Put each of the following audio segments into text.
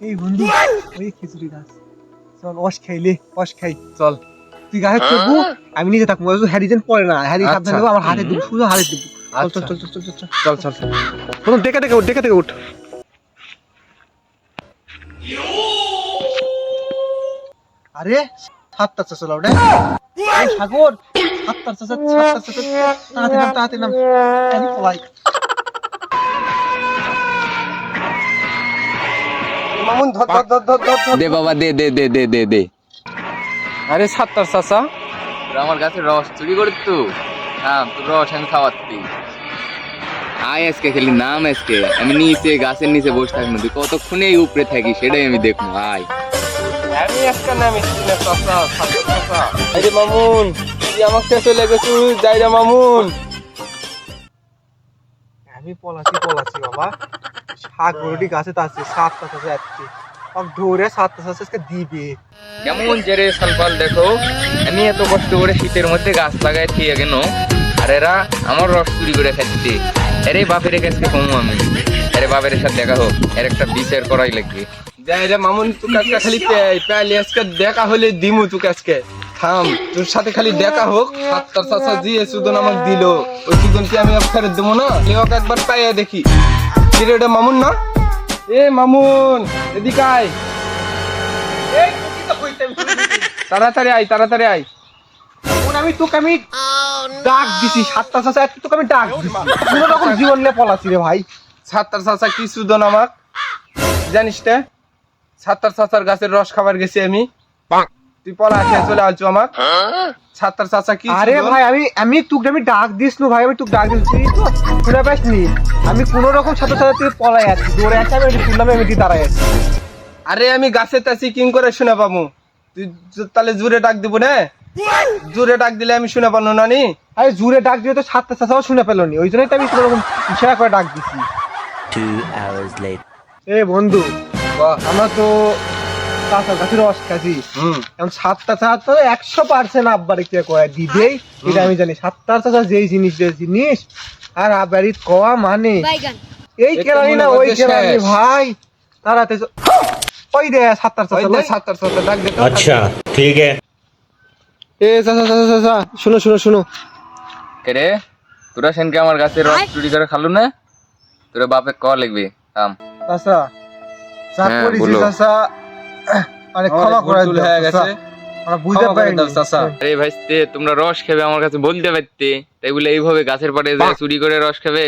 এই বন্ধু ওই খেজুরি গাছ, চল রস খাইলে রস খাই। চল তুই গাছে চড়বো, আমি নিজে থাকবো, হ্যারিজেন পড়ে না, হ্যারি আচ্ছা। সাবধানে নেবো, আমার হাতে দিব, শুধু হাতে দিব। চল চল চল চল চল চল চল চল বন্ধু, ডেকে ডেকে উঠ, ডেকে ডেকে উঠ। আরে সাতটা চল ওটা সাগর, সাতটা তাড়াতাড়ি নাম, আমি পলাই। মামুন ধর ধর ধর ধর ধর ধর। দে বাবা দে দে দে দে দে দে। আরে সাত্তার চাচা, তোরা আমার গাছের রস চুরি করে তো তোর রস আমি খাওয়াচ্ছি। আয় আজকে খেলি নাম, আজকে আমি নিচে গাছের নিচে বসে থাকবো, তুই কতক্ষণে এই উপরে থাকি সেটাই আমি দেখবো। আয় আমি একটা নামে চিনে চাচা, সাত্তার চাচা। আরে মামুন, তুই আমাকে চলে গেছু, যাই রে মামুন। আমি পলাচ্ছি বাবা, সাগরটি গাছে তো আছে, সাতটা চাষে আসছে, ধরে সাতটা চাষে দিবে। কেমন জেরে সালপাল দেখো, আমি এত কষ্ট করে শীতের মধ্যে গাছ লাগাই ঠিক কেন, আর এরা আমার রস চুরি করে খাচ্ছে। আরে বাপের কাছে কমু আমি, আরে বাপের সাথে দেখা হোক, এর একটা বিচার করাই লাগবে। যাই রে মামুন, তুই আজকে খালি পেলে আজকে দেখা হলে দিমু তুই আজকে। থাম, তোর সাথে খালি দেখা হোক। সাত্তার চাচা জি সুদন আমাকে দিল, ওই সুদন কি আমি ফেরত দেবো না? ওকে একবার পাইয়া দেখি। কি রে, এটা মামুন না? এ মামুন, এদিকে আয়, তাড়াতাড়ি আয়, তাড়াতাড়ি আয়। আমি তোকে আমি ডাক দিছি, সাতটা চাষে আসছে, তোকে আমি ডাক দিছি, কোনো রকম জীবন নিয়ে পলাচ্ছি রে ভাই। সাত্তার চাচা কি সুদন আমাক জানিস রে? সাত্তার চাচার গাছের রস খাবার গেছি আমি, তুই পলা খেয়ে চলে আসছো আমাক। সাত্তার চাচা কি আরে সুদন? ভাই আমি তোকে আমি ডাক দিস নো ভাই, আমি তোকে ডাক দিচ্ছি তো শুনে পাসনি, আমি কোন রকম ছাত্র ছাত্রী থেকে পলাই আছি, দৌড়ে আসছি, আমি শুনলাম আমি এটি দাঁড়াই আছি। আরে আমি গাছের তাছি কিং করে শুনে পাবো, তুই তাহলে জুড়ে ডাক দিব না? জুড়ে ডাক দিলে আমি শুনে পাবো না নি? আরে জুড়ে ডাক দিয়ে তো সাতটা চাষাও শুনে পেলো নি, ওই জন্যই তো আমি কোনো রকম ইশারা করে ডাক দিছি। 2 hours later. এ বন্ধু, আমরা তো চাষার কাছে রস খাচ্ছি, হুম, এখন সাতটা চাষা তো 100% আব্বারে কে কয় দিবেই, এটা আমি জানি। সাতটা চাষা যেই জিনিস আর আব্বারি কওয়া মানে এই এটা কেরানি না মনে ওই করতে কেরানি শেষ। ভাই, তাড়াতে ওই দে সাতটার ওই চাষা দে সাত্তার চাচা ডাক দে তো। अच्छा ठीक है. এ চাচা চাচা চাচা শুনো শুনো শুনো, কে রে, তোরা সেনকে আমার গাছের রস চুরি করে খালু না? তোরা বাপে ক লিখবি থাম। চাচা যা হ্যাঁ, করেছি বলো। চাচা, আরে আমার ক্ষমা করে ভুল দাও হয়ে চাচা, গেছে, আমরা বুঝতে ক্ষমা করে পারিনি দাও চাচা। আরে ভাইস্তে, তোমরা রস খাবে আমার কাছে বলতে পারতে, তাই বলে এইভাবে গাছের পাড়ে যায় চুরি করে রস খাবে?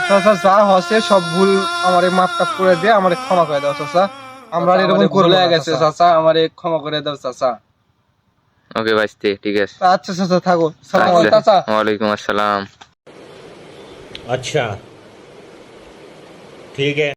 চাচা যা হচ্ছে সব ভুল আমারে মাফ টাফ করে দিয়ে আমারে ক্ষমা করে দাও চাচা, আমরা আর এরকম আমারে ভুল করবো হয়ে না গেছে চাচা। চাচা, আমারে ক্ষমা করে দাও চাচা। ওকে ভাইস্তে, ঠিক আছে। আচ্ছা চাচা থাকো, সালাম আচ্ছা। আলাইকুম। চাচা। ওয়ালাইকুম আসসালাম। अच्छा ठीक है.